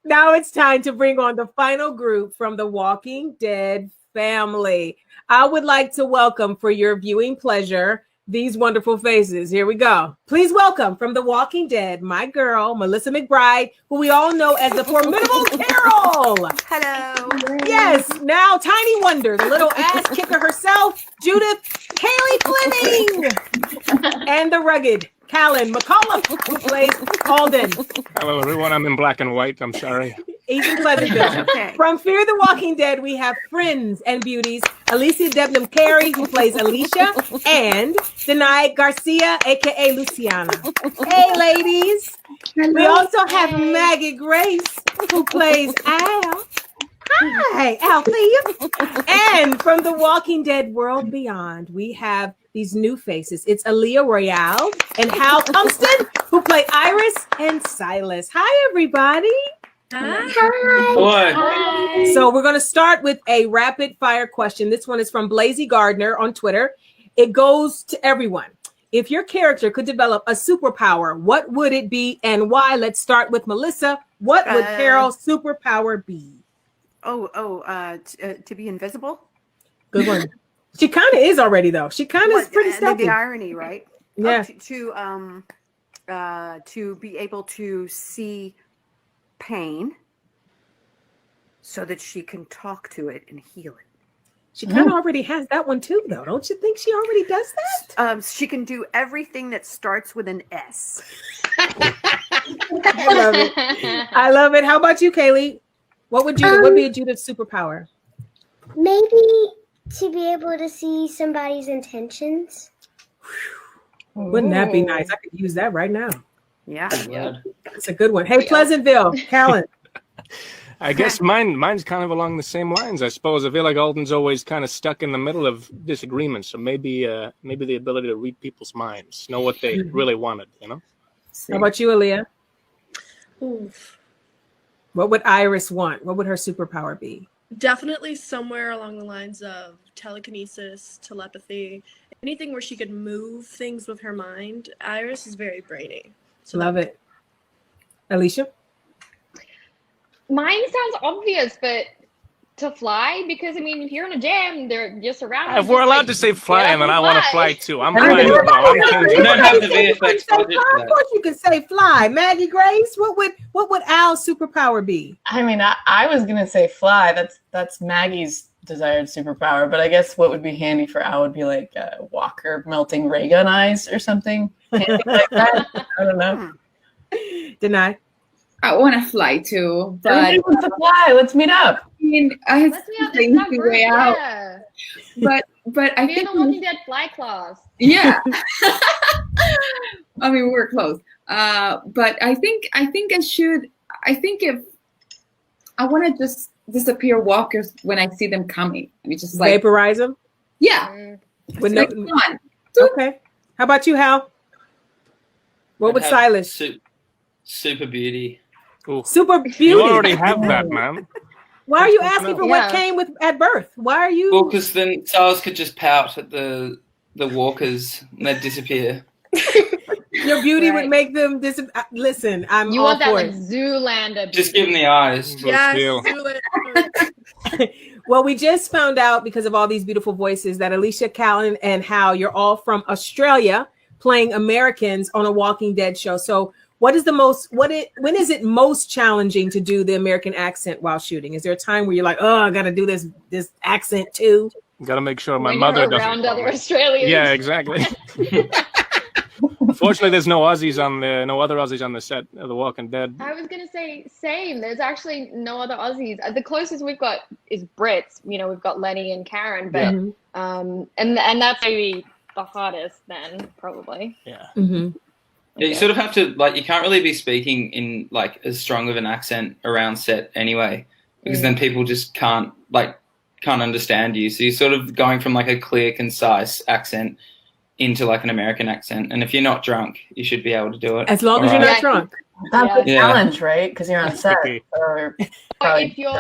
Now it's time to bring on the final group from the Walking Dead family. I would like to welcome, for your viewing pleasure, these wonderful faces. Here we go. Please welcome from The Walking Dead, my girl, Melissa McBride, who we all know as the formidable Carol. Hello. Yes, now Tiny Wonder, the little ass kicker herself, Judith Cailey Fleming. And the rugged Callan McCollum, who plays Alden. Hello, everyone. I'm in black and white. I'm sorry. He's in Pleasantville. Okay. From Fear the Walking Dead, we have friends and beauties, Alicia Debnam Carey, who plays Alicia, and Denai Garcia, aka Luciana. Hey, ladies. Hello. We also have Maggie Grace, who plays Al. Hi, Alfie. And from The Walking Dead World Beyond, we have these new faces. It's Aaliyah Royale and Hal Tungsten, who play Iris and Silas. Hi, everybody. Hi. Hi. So we're going to start with a rapid fire question. This one is from Blazy Gardner on Twitter. It goes to everyone. If your character could develop a superpower, what would it be and why? Let's start with Melissa. What would Carol's superpower be? To be invisible? Good one. She kind of is already, though. She kind of is pretty stealthy. The irony, right? Yeah. To be able to see pain so that she can talk to it and heal it. She kind of already has that one too, though. Don't you think she already does that? She can do everything that starts with an S. I love it. I love it. How about you, Cailey? What would be a Judith's superpower? Maybe to be able to see somebody's intentions. Wouldn't that be nice? I could use that right now. Yeah. That's a good one. Hey, Pleasantville, Callan. I guess mine's kind of along the same lines, I suppose. I feel like Alden's always kind of stuck in the middle of disagreements. So maybe the ability to read people's minds, know what they really wanted, you know? How about you, Aaliyah? Oof. What would Iris want? What would her superpower be? Definitely somewhere along the lines of telekinesis, telepathy, anything where she could move things with her mind. Iris is very brainy. So Love it. Alicia? Mine sounds obvious, but to fly, because I mean, if you're in a jam, they're just around. If we're allowed to say fly, and then I want to fly too. I'm You flying. don't have the VFX budget for Of that. course you can say fly. Maggie Grace, what would Al's superpower be? I mean, I was gonna say fly. That's Maggie's desired superpower, but I guess what would be handy for Al would be like Walker melting ray gun eyes or something handy like that. I don't know. Denai? I want to fly too, but Everybody wants to fly. Let's meet up. I mean, I have Let's be things on to way out. Yeah. But I Be in think the Walking Dead fly class. yeah. I mean, we're close. But I think I should. I think if I want to just disappear walkers when I see them coming, I mean, just like Vaporize them? yeah. With Like, no- come on. Okay. How about you, Hal? What would Silas? Super beauty. Ooh. Super beauty. You already have that, man. Why are you asking for what Yeah. came at birth? Why are you? Well, because then Silas could just pout at the walkers and they'd disappear. Your beauty would Right. make them listen, I'm You all want that for like it. Zoolander. Just give them the eyes. yes, deal. do it. Well, we just found out because of all these beautiful voices that Alicia, Callan, and Hal, you're all from Australia playing Americans on a Walking Dead show. So when is it most challenging to do the American accent while shooting? Is there a time where you're like, oh, I got to do this accent too? Got to make sure my When mother you're doesn't. around other Australians. Yeah, exactly. Fortunately, there's no other Aussies on the set of The Walking Dead. I was gonna say same. There's actually no other Aussies. The closest we've got is Brits. You know, we've got Lenny and Karen, but and that's maybe the hardest then probably. Yeah. Mm-hmm. Yeah, you sort of have to you can't really be speaking in as strong of an accent around set anyway, because then people just can't understand you. So you're sort of going from a clear, concise accent into an American accent, and if you're not drunk, you should be able to do it. As long as you're not drunk. That's a Yeah. challenge, right? Because you're on set. Or If you're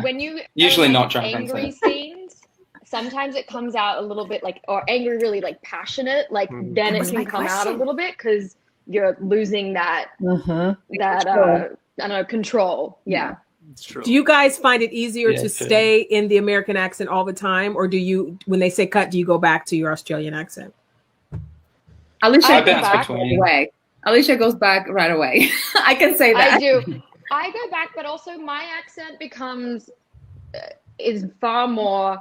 when you Usually are, not drunk on angry set. scenes, sometimes it comes out a little bit or angry, really passionate. Then it was can my come out a question. little bit because you're losing that Mhm. that I don't know, control. Yeah. It's true. Do you guys find it easier Yeah, to sure. stay in the American accent all the time, or do you, when they say cut, do you go back to your Australian accent? Alicia I goes bounce back between. right away. Alicia goes back right away. I can say that. I do. I go back, but also my accent becomes is far more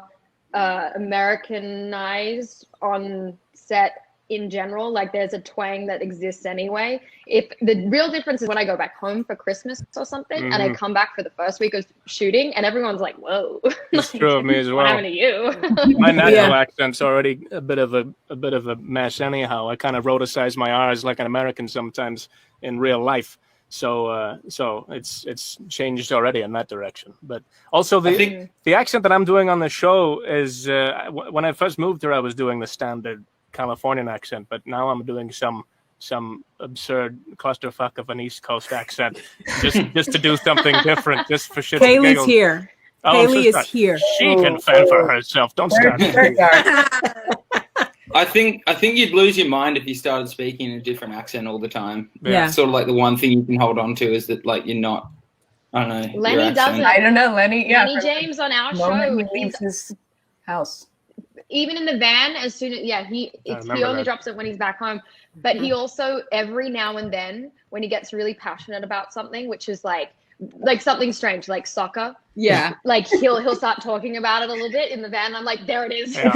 Americanized on set in general. Like there's a twang that exists anyway. If the real difference is when I go back home for Christmas or something, and I come back for the first week of shooting, and everyone's like, "Whoa, It's true of me as what well. happened to you?" My natural Yeah. accent's already a bit of a mess anyhow. I kind of roticize my R's like an American sometimes in real life. So it's changed already in that direction. But also the accent that I'm doing on the show is when I first moved here, I was doing the standard Californian accent, but now I'm doing some absurd clusterfuck of an East Coast accent just to do something different, just for shit and Kaylee's giggles. here. Oh, I'm so Kaylee is sorry. here. She can fend for herself. Don't start. I think you'd lose your mind if you started speaking in a different accent all the time. Yeah. Sort of like the one thing you can hold on to is that like you're not. I don't know. Lenny your does accent. it. I don't know, Lenny. Yeah, Lenny James on our moment show, he leaves his house. even in the van, as soon as he remember only that. drops it when he's back home. But he also every now and then when he gets really passionate about something, which is like something strange, like soccer. Yeah. Like he'll start talking about it a little bit in the van. I'm like, there it is. Yeah.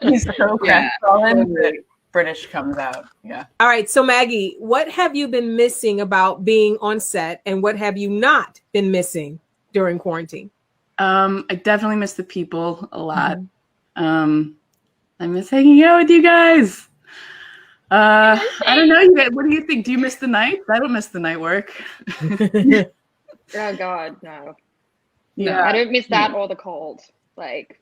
He's so Yeah. crestfallen that British comes out. Yeah. All right. So Maggie, what have you been missing about being on set, and what have you not been missing during quarantine? I definitely miss the people a lot. I miss hanging out with you guys. I don't know, you guys. What do you think? Do you miss the nights? I don't miss the night work. Oh God, no. Yeah. I don't miss that or the cold. Like,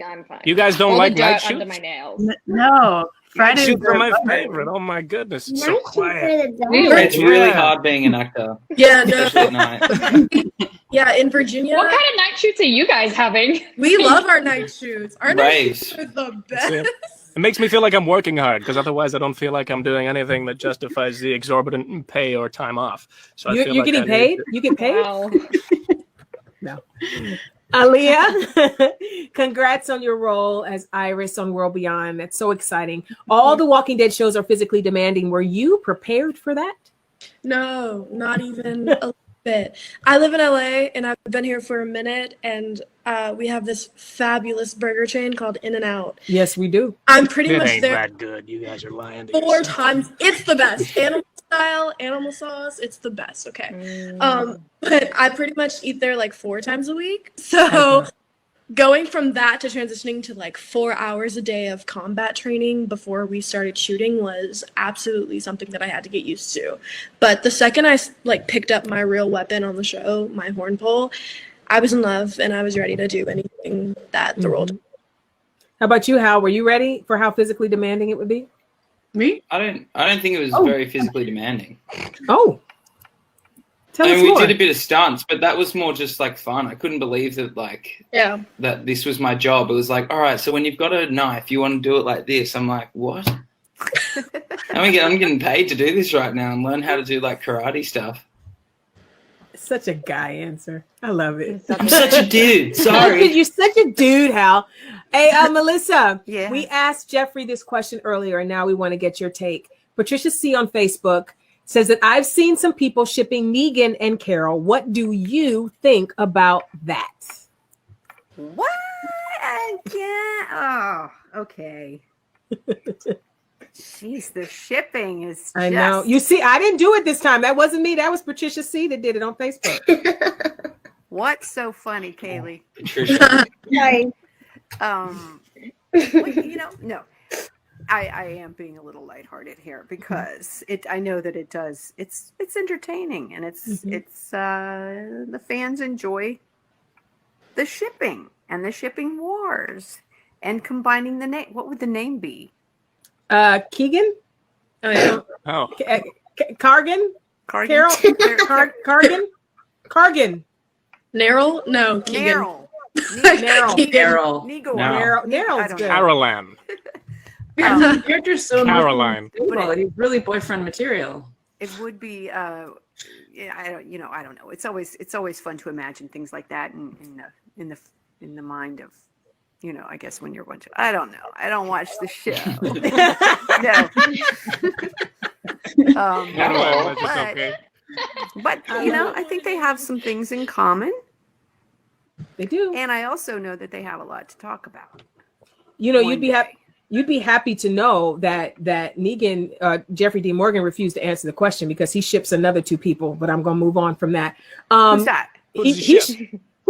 I'm fine. You guys don't All like the night dirt under shoots? my nails. No, Night Fridays shoots are my fun. favorite. Oh my goodness, it's so Night shoots quiet. are the best. Really? It's really Yeah. hard being an actor, Yeah, no. especially at night. Yeah, in Virginia, What kind of night shoots are you guys having? we love our night shoots. Our night Raves. shoots are the That's best. it. It makes me feel like I'm working hard, because otherwise I don't feel like I'm doing anything that justifies the exorbitant pay or time off. So I feel You're like getting I need paid? to- You get paid? Wow. Aaliyah, congrats on your role as Iris on World Beyond. That's so exciting. All the Walking Dead shows are physically demanding. Were you prepared for that? No, not even a little bit. I live in LA and I've been here for a minute, and we have this fabulous burger chain called In-N-Out. Yes, we do. I'm pretty It much ain't there that good. You guys are lying to 4 yourself. times. It's the best. Animal style, animal sauce. It's the best. Okay. But I pretty much eat there like 4 times a week. So going from that to transitioning to like 4 hours a day of combat training before we started shooting was absolutely something that I had to get used to. But the second I like picked up my real weapon on the show, my horn pole, I was in love and I was ready to do anything that the role. How about you, Hal? Were you ready for how physically demanding it would be? Me? I don't think it was very physically demanding. Oh. Tell I us mean, we more. did a bit of stunts, but that was more just like fun. I couldn't believe that Yeah. that this was my job. It was like, all right, so when you've got a knife, you want to do it like this. I'm like, what? I'm getting paid to do this right now and learn how to do like karate stuff. Such a guy answer. I love it. I'm such a dude. Sorry. You're such a dude, Hal. Hey, Melissa, Yes. we asked Jeffrey this question earlier, and now we want to get your take. Patricia C. on Facebook says that I've seen some people shipping Negan and Carol. What do you think about that? What? Yeah. Oh, okay. Jeez, the shipping is just... I know. You see, I didn't do it this time. That wasn't me. That was Patricia C. that did it on Facebook. What's so funny, Kaylee? Patricia. Sorry. No. I am being a little lighthearted here because I know that it does. It's entertaining, and it's the fans enjoy the shipping and the shipping wars and combining the name. What would the name be? Keegan? Oh, yeah. Oh, Cargan? Carol? Cargan? Cargan. Neryl? No, Keegan. Neryl. Carol. Negor. No. Neryl's good. Caroline. The character's so Caroline. emotional. He's really boyfriend material. It would be I don't know. It's always fun to imagine things like that in the mind of, I guess when you're watching. I don't know. I don't watch the show. No. But I think they have some things in common. They do, and I also know that they have a lot to talk about. You'd be happy to know that Negan, Jeffrey D. Morgan, refused to answer the question because he ships another 2 people. But I'm going to move on from that. Who's that? Who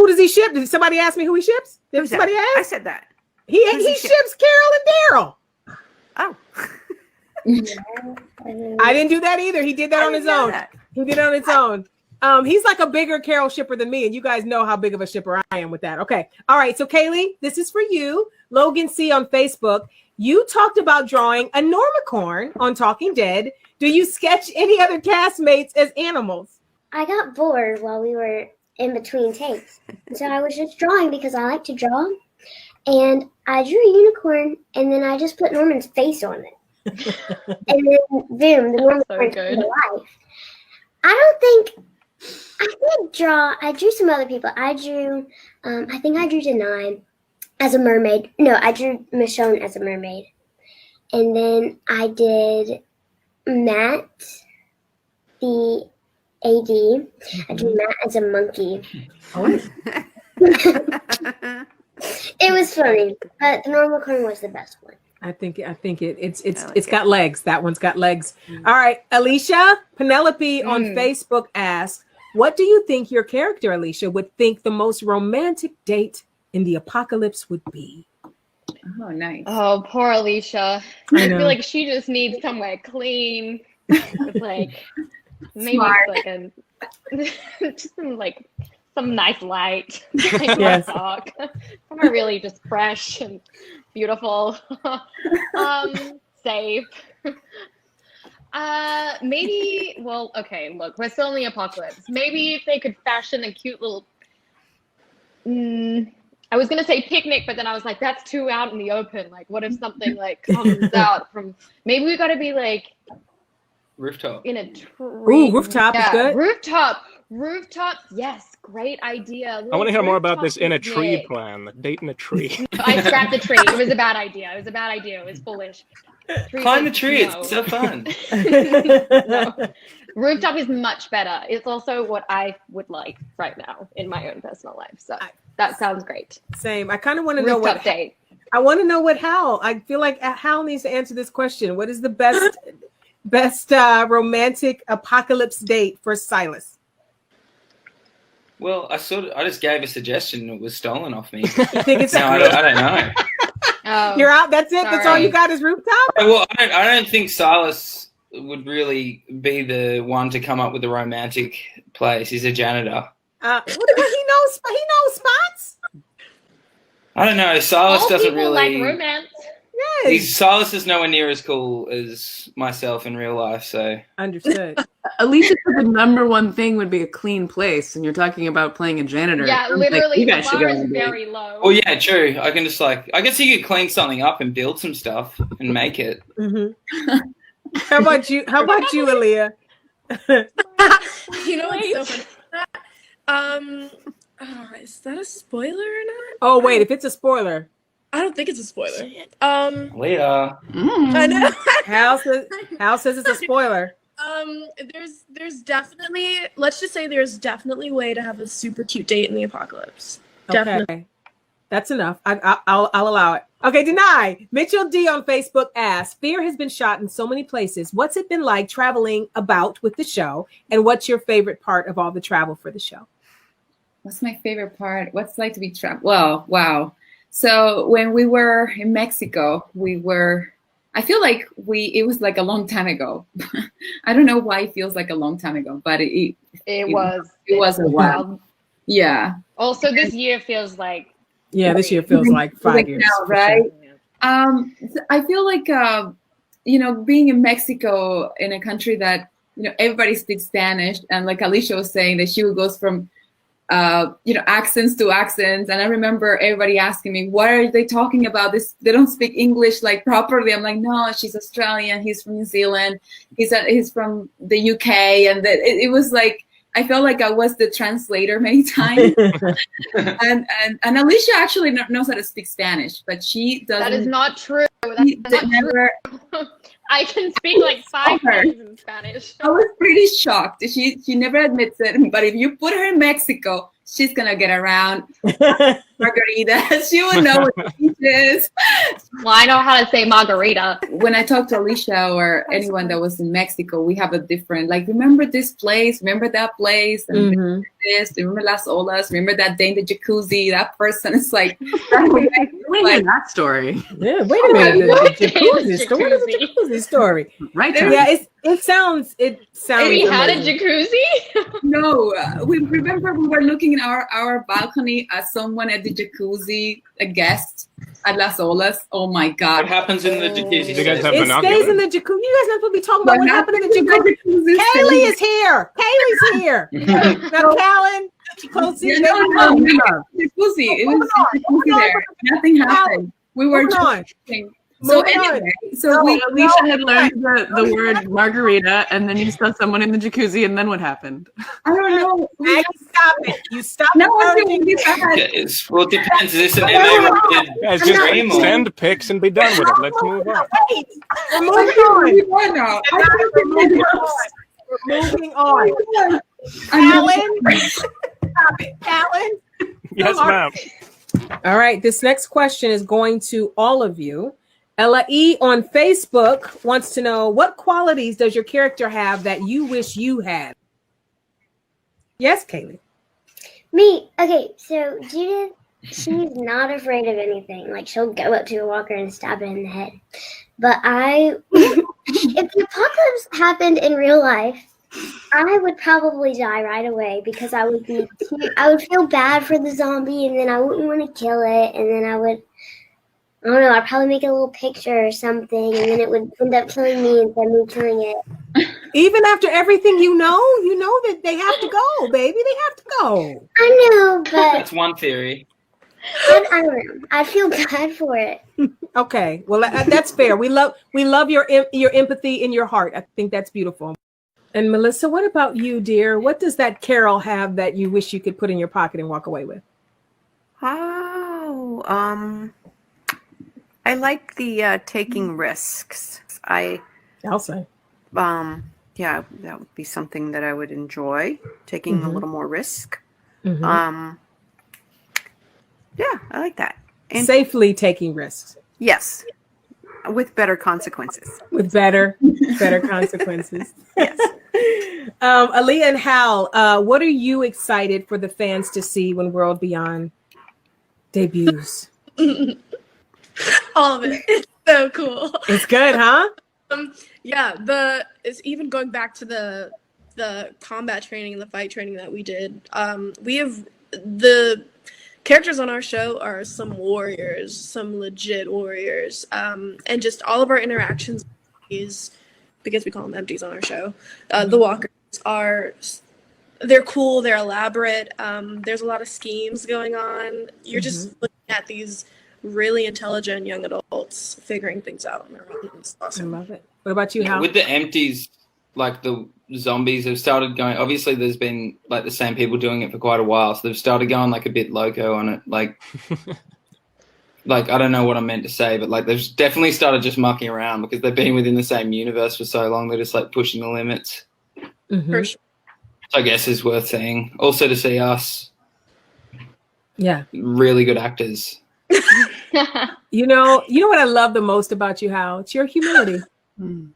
does he ship? Did somebody ask me who he ships? Did somebody ask? I said that. He ships Carol and Daryl. Oh. I didn't do that either. He did that on his own. He did it on his own. He's like a bigger Carol shipper than me, and you guys know how big of a shipper I am with that. Okay. All right. So, Cailey, this is for you. Logan C. on Facebook. You talked about drawing a Normicorn on Talking Dead. Do you sketch any other castmates as animals? I got bored while we were in between takes. So I was just drawing because I like to draw. And I drew a unicorn, and then I just put Norman's face on it. And then, boom, the Normicorn came to life. I drew some other people. I drew, I think I drew Denai as a mermaid. No, I drew Michonne as a mermaid. And then I did Matt, the AD. I drew Matt as a monkey. It was funny, but the Normicorn was the best one. I think it's got legs. That one's got legs. All right, Alicia Penelope on Facebook asked, "What do you think your character, Alicia, would think the most romantic date in the apocalypse would be?" Oh, nice. Oh, poor Alicia. I feel like she just needs somewhere clean. With maybe just some nice light. Yes. Dark. Somewhere really just fresh and beautiful. Safe. Maybe, okay, look, we're still in the apocalypse. Maybe if they could fashion a cute little, I was going to say picnic, but then I was like, that's too out in the open. What if something comes out from, maybe we got to be rooftop. In a tree. Ooh, rooftop is good. Rooftop, yes, great idea. I want to hear more about this in a tree plan. The date in a tree. I scrapped the tree. It was a bad idea. It was foolish. Climb the tree. It's so fun. No. Rooftop is much better. It's also what I would like right now in my own personal life. So that sounds great. Same. I kind of want to know what date. I want to know what Hal. I feel like Hal needs to answer this question. What is the best romantic apocalypse date for Silas? Well, I just gave a suggestion. It was stolen off me. You think it's I don't know. Oh, you're out. That's it. Sorry. That's all you got is rooftop. Well, I don't think Silas would really be the one to come up with a romantic place. He's a janitor. He knows spots. I don't know. Silas doesn't really like romance. Yes. Silas is nowhere near as cool as myself in real life. So understood. Alicia said the number one thing would be a clean place, and you're talking about playing a janitor. Yeah, literally, you the guys should bar go is on a date. very low. Well, yeah, true. I can just I guess you could clean something up and build some stuff and make it. Mm-hmm. How about you, Aaliyah? You know what's so funny? Is that a spoiler or not? Oh wait, if it's a spoiler. I don't think it's a spoiler. Leah. I know. Hal says it's a spoiler. There's definitely, let's just say there's definitely a way to have a super cute date in the apocalypse. Okay. Definitely. That's enough. I'll allow it. Okay, Denai. Mitchell D on Facebook asks, Fear has been shot in so many places. What's it been like traveling about with the show? And what's your favorite part of all the travel for the show? What's my favorite part? What's it like to be trapped? Well, wow. So when we were in Mexico, I feel like it was like a long time ago. I don't know why it feels like a long time ago, but it was a while. Yeah. Also, this year feels like. Yeah, this year feels like 5 years. Now, right? Sure. I feel like, being in Mexico, in a country that, everybody speaks Spanish. And like Alicia was saying, that she goes from, accents to accents. And I remember everybody asking me, what are they talking about? They don't speak English like properly. I'm like, no, she's Australian. He's from New Zealand. He's from the UK. And it was like, I felt like I was the translator many times. and Alicia actually knows how to speak Spanish, but she doesn't. That is not true. She That's not never. true. I can speak like 5 things in Spanish. I was pretty shocked. She never admits it, but if you put her in Mexico, she's gonna get around margarita. She would know what the is. Well, I know how to say margarita. When I talk to Alicia or anyone that was in Mexico, we have a different, like, remember this place, remember that place, and remember this, remember Las Olas, remember that day in the jacuzzi, that person is like, Hear that story. Yeah, wait a minute. The jacuzzi story. What is the jacuzzi story? Right. Yeah, it sounds. We had a amazing. jacuzzi? No, we remember we were looking in our balcony at someone at the jacuzzi, a guest at Las Olas. Oh my What God. happens in the jacuzzi? Do you guys have It binoculars? stays in the jacuzzi. You guys not supposed to be talking about what happened in the jacuzzi. Kaylee is here. Kaylee's here. Now, Callan, close Yeah, it. no, jacuzzi. It was jacuzzi there. Nothing happened. We were Moving on. just so Moving on. anyway, so we Alicia had learned the word margarita, and then you saw someone in the jacuzzi, and then what happened? I don't know. Maggie, stop it. You stop No, encouraging we had Well, it depends. Is this an MA-rated Guys, stream just or? send pics and be done with it. Let's move on. Wait, we're moving on. We're moving on. Callan, stop it. Callan. Yes, ma'am. All right, this next question is going to all of you. Ella E on Facebook wants to know, what qualities does your character have that you wish you had? Yes, Kaylee. Me. Okay, so Judith, she's not afraid of anything. Like, she'll go up to a walker and stab it in the head. But if the apocalypse happened in real life, I would probably die right away because I would feel bad for the zombie, and then I wouldn't want to kill it, and then I don't know, I'd probably make a little picture or something, and then it would end up killing me instead of me killing it. Even after everything you know that they have to go, baby. They have to go. I know, but That's one theory. I don't know. I feel bad for it. Okay, well that's fair. We love your empathy in your heart. I think that's beautiful. And Melissa, what about you, dear? What does that Carol have that you wish you could put in your pocket and walk away with? Oh, I like the taking risks. I'll say. Yeah, that would be something that I would enjoy, taking a little more risk. Mhm. Yeah, I like that. And Safely taking risks. yes, with better consequences. With better consequences. Yes. Aaliyah and Hal, what are you excited for the fans to see when World Beyond debuts? All of it. It's so cool. It's good, huh? Yeah, it's even going back to the combat training and the fight training that we did. We have the characters on our show are some warriors, some legit warriors, and just all of our interactions is because we call them empties on our show. The walkers they're cool, they're elaborate. There's a lot of schemes going on. You're just looking at these really intelligent young adults figuring things out on their own. It's awesome. I love it. What about you, Hal? With the empties, like the zombies have started going. Obviously, there's been like the same people doing it for quite a while, so they've started going like a bit loco on it. Like I don't know what I'm meant to say, but like they've definitely started just mucking around because they've been within the same universe for so long. They're just like pushing the limits. For sure. I guess is worth saying. Also to see us, really good actors. You know what I love the most about you, Hal? It's your humility.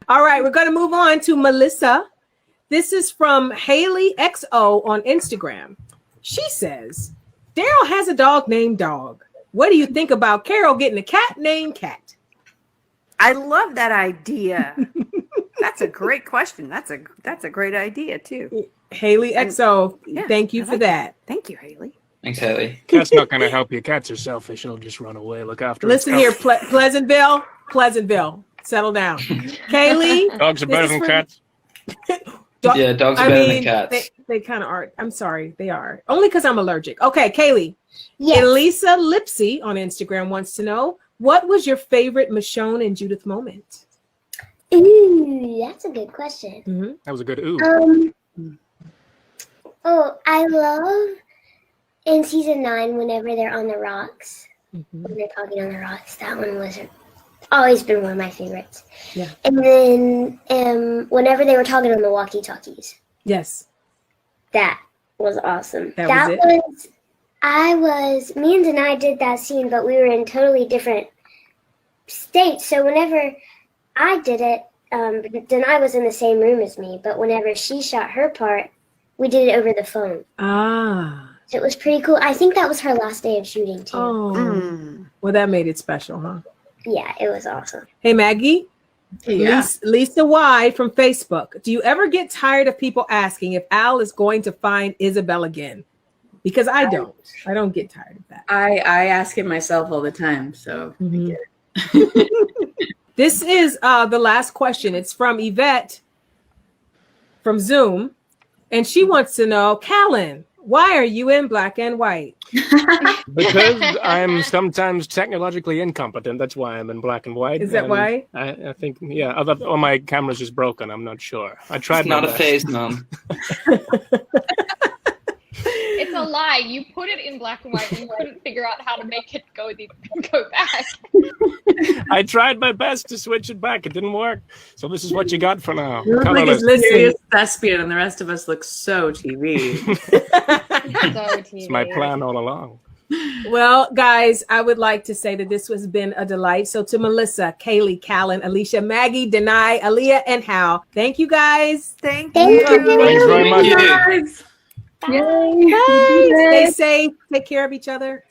All right, we're going to move on to Melissa. This is from Haley XO on Instagram. She says, Daryl has a dog named Dog. What do you think about Carol getting a cat named Cat? I love that idea. That's a great question. That's a great idea too. Haley XO, thank you for that. Thank you, Haley. Thanks, Haley. Cat's not going to help you. Cats are selfish. It'll just run away. Look after Listen here, Pleasantville, settle down. Kaylee. Dogs are better than cats. Yeah, dogs are better than cats. They kind of are. I'm sorry, they are. Only because I'm allergic. Okay, Kaylee. Yes. Elisa Lipsy on Instagram wants to know, what was your favorite Michonne and Judith moment? Ooh, that's a good question. That was a good ooh. Oh, I love in season 9 whenever they're on the rocks. When they're talking on the rocks. That one was always been one of my favorites. Yeah. And then whenever they were talking on the walkie-talkies. Yes. That was awesome. That was me and Denai did that scene, but we were in totally different states. So whenever I did it, Denai was in the same room as me, but whenever she shot her part, we did it over the phone. Ah. So it was pretty cool. I think that was her last day of shooting too. Oh. Well, that made it special, huh? Yeah, it was awesome. Hey, Maggie. Yeah. Lisa Y from Facebook. Do you ever get tired of people asking if Al is going to find Isabel again? Because I don't. I don't get tired of that. I ask it myself all the time. So Mhm. This is the last question. It's from Yvette from Zoom. And she wants to know, Callan, why are you in black and white? Because I'm sometimes technologically incompetent. That's why I'm in black and white. Is that And why? I think, yeah. Or my camera's just broken. I'm not sure. I tried It's my not a best. phase, Mum. It's a lie. You put it in black and white and you couldn't figure out how to make it go back. I tried my best to switch it back. It didn't work. So this is what you got for now. You look like a Colorless. serious thespian, and the rest of us look so TV. It's my plan all along. Well, guys, I would like to say that this has been a delight. So to Melissa, Cailey, Callan, Alicia, Maggie, Denai, Aaliyah, and Hal, thank you guys. Thank you. Thanks very much. Guys. Bye. Stay safe. Take care of each other.